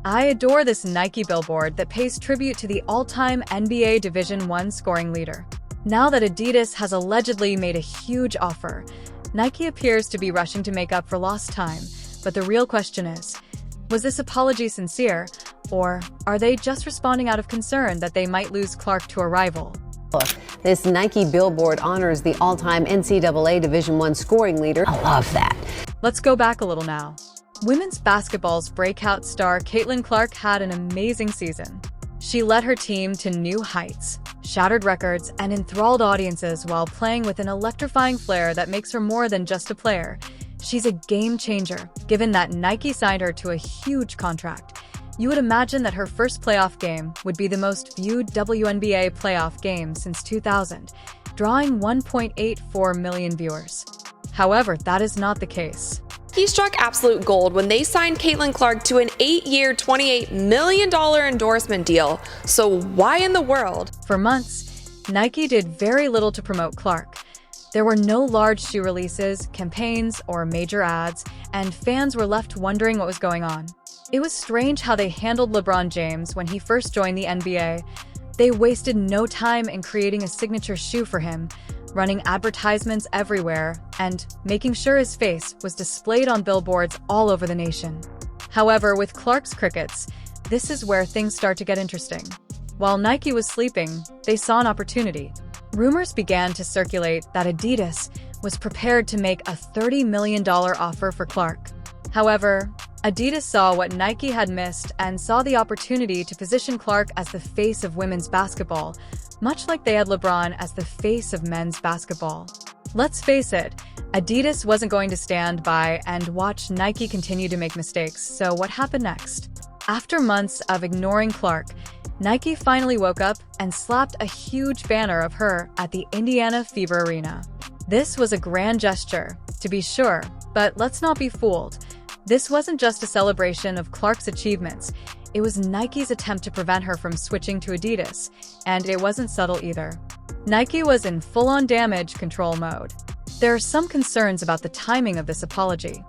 I adore this Nike billboard that pays tribute to the all-time NBA Division I scoring leader. Now that Adidas has allegedly made a huge offer, Nike appears to be rushing to make up for lost time. But the real question is, was this apology sincere, or are they just responding out of concern that they might lose Clark to a rival? Look, this Nike billboard honors the all-time NCAA Division I scoring leader. I love that. Let's go back a little now. Women's basketball's breakout star Caitlin Clark had an amazing season. She led her team to new heights, shattered records, and enthralled audiences while playing with an electrifying flair that makes her more than just a player. She's a game changer, given that Nike signed her to a huge contract. You would imagine that her first playoff game would be the most viewed WNBA playoff game since 2000, drawing 1.84 million viewers. However, that is not the case. He struck absolute gold when they signed Caitlin Clark to an 8-year, $28 million endorsement deal. So why in the world? For months, Nike did very little to promote Clark. There were no large shoe releases, campaigns, or major ads, and fans were left wondering what was going on. It was strange how they handled LeBron James when he first joined the NBA. They wasted no time in creating a signature shoe for him, running advertisements everywhere, and making sure his face was displayed on billboards all over the nation. However, with Clark's crickets, this is where things start to get interesting. While Nike was sleeping, they saw an opportunity. Rumors began to circulate that Adidas was prepared to make a $30 million offer for Clark. However, Adidas saw what Nike had missed and saw the opportunity to position Clark as the face of women's basketball, much like they had LeBron as the face of men's basketball. Let's face it, Adidas wasn't going to stand by and watch Nike continue to make mistakes, so what happened next? After months of ignoring Clark, Nike finally woke up and slapped a huge banner of her at the Indiana Fever Arena. This was a grand gesture, to be sure, but let's not be fooled. This wasn't just a celebration of Clark's achievements, it was Nike's attempt to prevent her from switching to Adidas, and it wasn't subtle either. Nike was in full-on damage control mode. There are some concerns about the timing of this apology.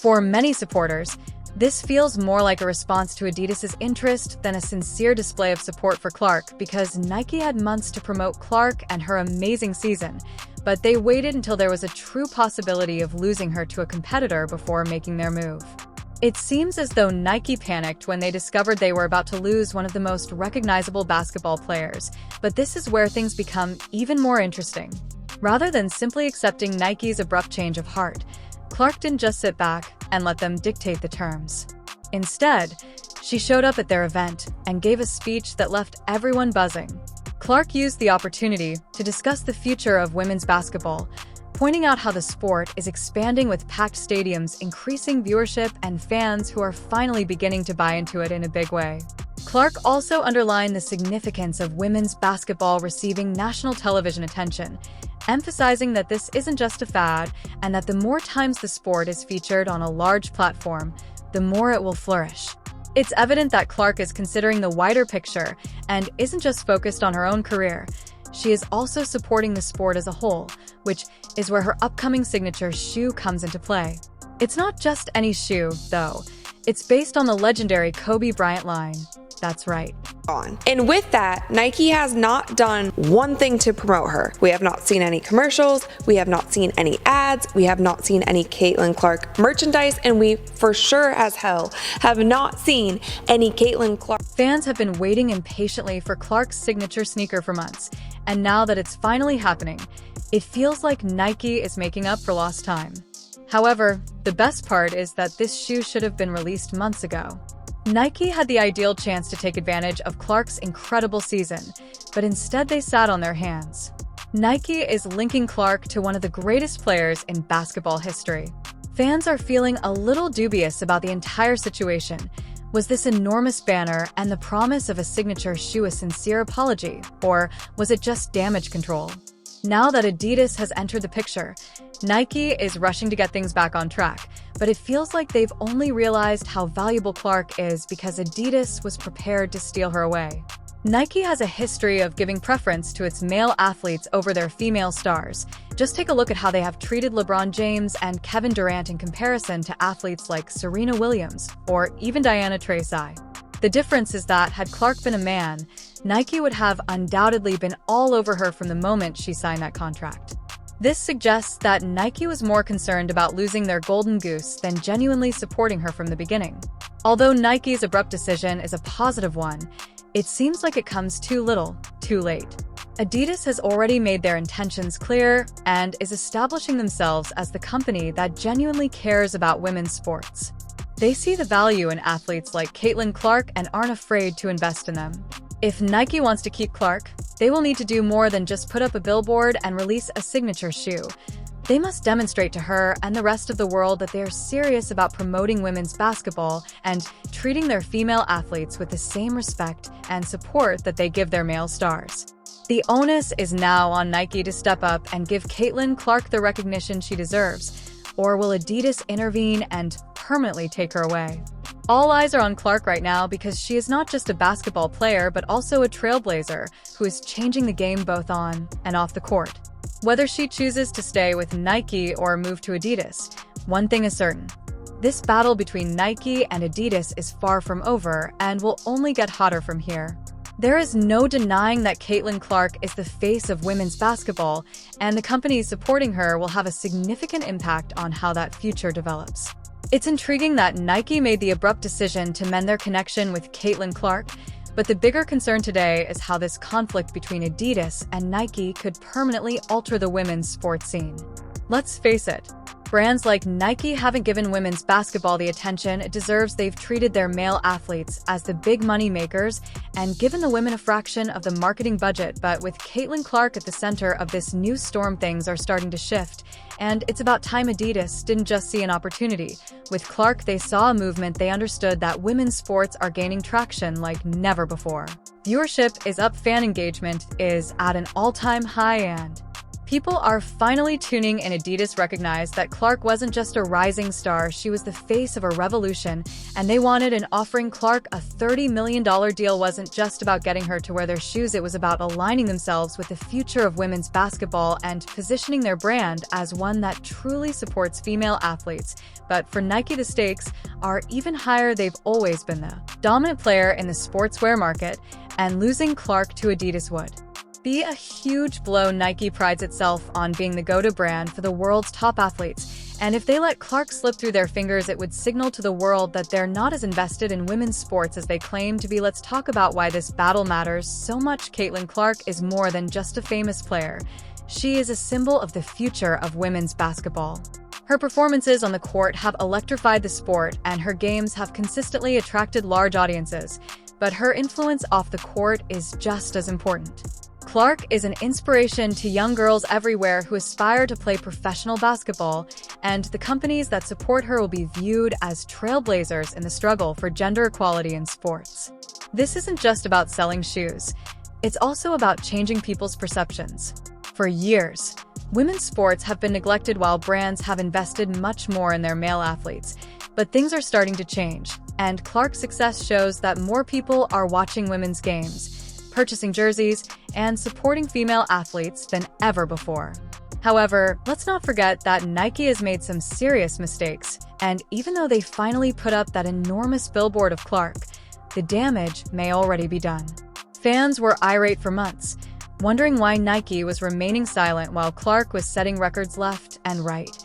For many supporters, this feels more like a response to Adidas's interest than a sincere display of support for Clark because Nike had months to promote Clark and her amazing season, but they waited until there was a true possibility of losing her to a competitor before making their move. It seems as though Nike panicked when they discovered they were about to lose one of the most recognizable basketball players, but this is where things become even more interesting. Rather than simply accepting Nike's abrupt change of heart, Clark didn't just sit back and let them dictate the terms. Instead, she showed up at their event and gave a speech that left everyone buzzing. Clark used the opportunity to discuss the future of women's basketball, pointing out how the sport is expanding with packed stadiums, increasing viewership, and fans who are finally beginning to buy into it in a big way. Clark also underlined the significance of women's basketball receiving national television attention, emphasizing that this isn't just a fad and that the more times the sport is featured on a large platform, the more it will flourish. It's evident that Clark is considering the wider picture and isn't just focused on her own career. She is also supporting the sport as a whole, which is where her upcoming signature shoe comes into play. It's not just any shoe, though. It's based on the legendary Kobe Bryant line. That's right. And with that, Nike has not done one thing to promote her. We have not seen any commercials, we have not seen any ads, we have not seen any Caitlin Clark merchandise, and we for sure as hell have not seen any Caitlin Clark. Fans have been waiting impatiently for Clark's signature sneaker for months, and now that it's finally happening, it feels like Nike is making up for lost time. However, the best part is that this shoe should have been released months ago. Nike had the ideal chance to take advantage of Clark's incredible season, but instead they sat on their hands. Nike is linking Clark to one of the greatest players in basketball history. Fans are feeling a little dubious about the entire situation. Was this enormous banner and the promise of a signature shoe a sincere apology, or was it just damage control? Now that Adidas has entered the picture, Nike is rushing to get things back on track, but it feels like they've only realized how valuable Clark is because Adidas was prepared to steal her away. Nike has a history of giving preference to its male athletes over their female stars. Just take a look at how they have treated LeBron James and Kevin Durant in comparison to athletes like Serena Williams or even Diana Taurasi. The difference is that had Clark been a man, Nike would have undoubtedly been all over her from the moment she signed that contract. This suggests that Nike was more concerned about losing their golden goose than genuinely supporting her from the beginning. Although Nike's abrupt decision is a positive one, it seems like it comes too little, too late. Adidas has already made their intentions clear and is establishing themselves as the company that genuinely cares about women's sports. They see the value in athletes like Caitlin Clark and aren't afraid to invest in them. If Nike wants to keep Clark, they will need to do more than just put up a billboard and release a signature shoe. They must demonstrate to her and the rest of the world that they are serious about promoting women's basketball and treating their female athletes with the same respect and support that they give their male stars. The onus is now on Nike to step up and give Caitlin Clark the recognition she deserves, or will Adidas intervene and permanently take her away? All eyes are on Clark right now because she is not just a basketball player but also a trailblazer who is changing the game both on and off the court. Whether she chooses to stay with Nike or move to Adidas, one thing is certain. This battle between Nike and Adidas is far from over and will only get hotter from here. There is no denying that Caitlin Clark is the face of women's basketball, and the companies supporting her will have a significant impact on how that future develops. It's intriguing that Nike made the abrupt decision to mend their connection with Caitlin Clark, but the bigger concern today is how this conflict between Adidas and Nike could permanently alter the women's sports scene. Let's face it, brands like Nike haven't given women's basketball the attention it deserves. They've treated their male athletes as the big money makers and given the women a fraction of the marketing budget. But with Caitlin Clark at the center of this new storm, things are starting to shift. And it's about time. Adidas didn't just see an opportunity. With Clark, they saw a movement. They understood that women's sports are gaining traction like never before. Viewership is up, fan engagement is at an all-time high, and people are finally tuning in. Adidas recognized that Clark wasn't just a rising star, she was the face of a revolution, and they wanted an offering. Clark a $30 million deal wasn't just about getting her to wear their shoes, it was about aligning themselves with the future of women's basketball and positioning their brand as one that truly supports female athletes. But for Nike, the stakes are even higher. They've always been the dominant player in the sportswear market, and losing Clark to Adidas would be a huge blow. Nike prides itself on being the go-to brand for the world's top athletes, and if they let Clark slip through their fingers, it would signal to the world that they're not as invested in women's sports as they claim to be. Let's talk about why this battle matters so much. Caitlin Clark is more than just a famous player. She is a symbol of the future of women's basketball. Her performances on the court have electrified the sport, and her games have consistently attracted large audiences. But her influence off the court is just as important. Clark is an inspiration to young girls everywhere who aspire to play professional basketball, and the companies that support her will be viewed as trailblazers in the struggle for gender equality in sports. This isn't just about selling shoes. It's also about changing people's perceptions. For years, women's sports have been neglected while brands have invested much more in their male athletes. But things are starting to change, and Clark's success shows that more people are watching women's games, purchasing jerseys, and supporting female athletes than ever before. However, let's not forget that Nike has made some serious mistakes, and even though they finally put up that enormous billboard of Clark, the damage may already be done. Fans were irate for months, wondering why Nike was remaining silent while Clark was setting records left and right.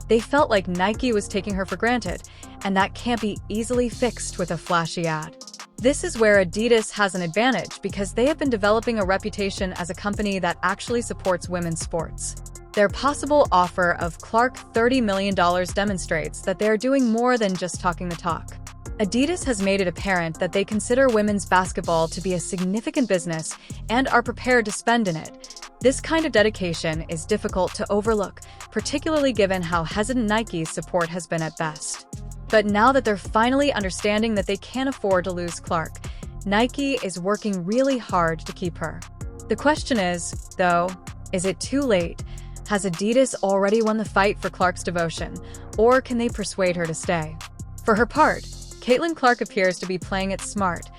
They felt like Nike was taking her for granted, and that can't be easily fixed with a flashy ad. This is where Adidas has an advantage because they have been developing a reputation as a company that actually supports women's sports. Their possible offer of Clark $30 million demonstrates that they are doing more than just talking the talk. Adidas has made it apparent that they consider women's basketball to be a significant business and are prepared to spend in it. This kind of dedication is difficult to overlook, particularly given how hesitant Nike's support has been at best. But now that they're finally understanding that they can't afford to lose Clark, Nike is working really hard to keep her. The question is, though, is it too late? Has Adidas already won the fight for Clark's devotion, or can they persuade her to stay? For her part, Caitlin Clark appears to be playing it smart.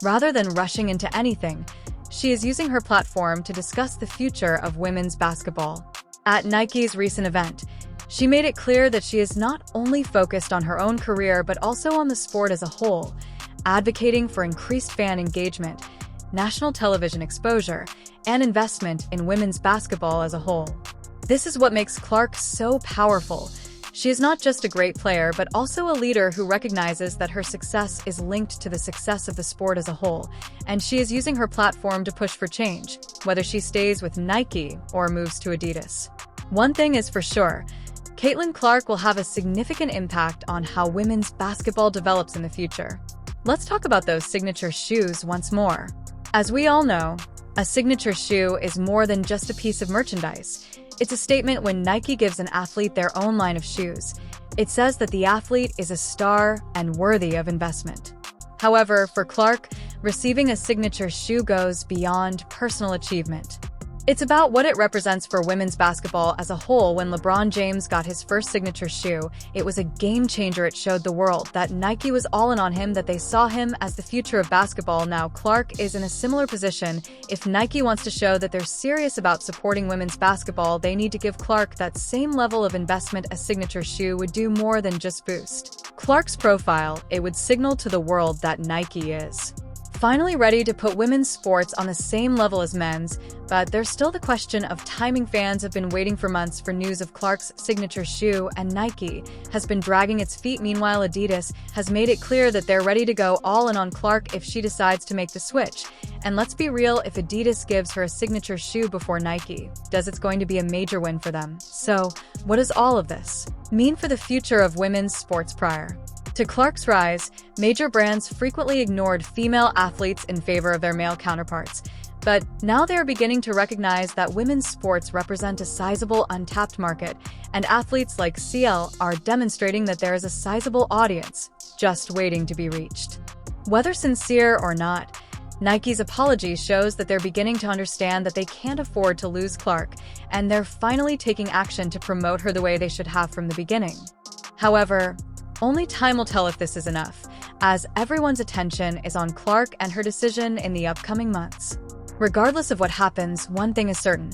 Rather than rushing into anything, she is using her platform to discuss the future of women's basketball. At Nike's recent event, she made it clear that she is not only focused on her own career but also on the sport as a whole. advocating for increased fan engagement, national television exposure, and investment in women's basketball as a whole. This is what makes Clark so powerful. She is not just a great player, but also a leader who recognizes that her success is linked to the success of the sport as a whole, and she is using her platform to push for change, whether she stays with Nike or moves to Adidas. One thing is for sure, Caitlin Clark will have a significant impact on how women's basketball develops in the future. Let's talk about those signature shoes once more. As we all know, a signature shoe is more than just a piece of merchandise. It's a statement when Nike gives an athlete their own line of shoes. It says that the athlete is a star and worthy of investment. However, for Clark, receiving a signature shoe goes beyond personal achievement. It's about what it represents for women's basketball as a whole. When LeBron James got his first signature shoe, it was a game changer. It showed the world that Nike was all in on him, that they saw him as the future of basketball. Now Clark is in a similar position. If Nike wants to show that they're serious about supporting women's basketball, they need to give Clark that same level of investment. A signature shoe would do more than just boost Clark's profile. It would signal to the world that Nike is finally ready to put women's sports on the same level as men's, but there's still the question of timing. Fans have been waiting for months for news of Clark's signature shoe, and Nike has been dragging its feet. Meanwhile, Adidas has made it clear that they're ready to go all in on Clark if she decides to make the switch. And let's be real, if Adidas gives her a signature shoe before Nike does, it's going to be a major win for them. So, what does all of this mean for the future of women's sports? Prior to Clark's rise, major brands frequently ignored female athletes in favor of their male counterparts. But now they are beginning to recognize that women's sports represent a sizable untapped market, and athletes like CL are demonstrating that there is a sizable audience just waiting to be reached. Whether sincere or not, Nike's apology shows that they're beginning to understand that they can't afford to lose Clark, and they're finally taking action to promote her the way they should have from the beginning. However, only time will tell if this is enough, as everyone's attention is on Clark and her decision in the upcoming months. Regardless of what happens, one thing is certain: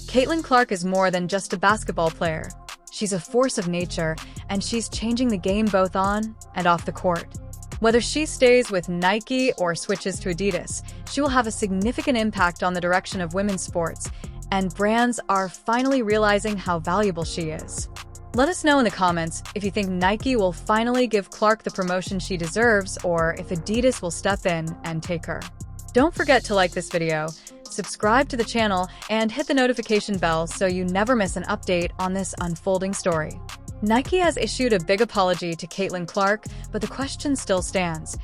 Caitlin Clark is more than just a basketball player. She's a force of nature, and she's changing the game both on and off the court. Whether she stays with Nike or switches to Adidas, she will have a significant impact on the direction of women's sports, and brands are finally realizing how valuable she is. Let us know in the comments if you think Nike will finally give Clark the promotion she deserves, or if Adidas will step in and take her. Don't forget to like this video, subscribe to the channel, and hit the notification bell so you never miss an update on this unfolding story. Nike has issued a big apology to Caitlin Clark, but the question still stands.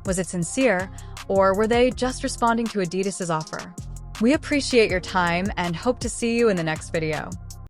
Was it sincere, or were they just responding to Adidas's offer? We appreciate your time and hope to see you in the next video.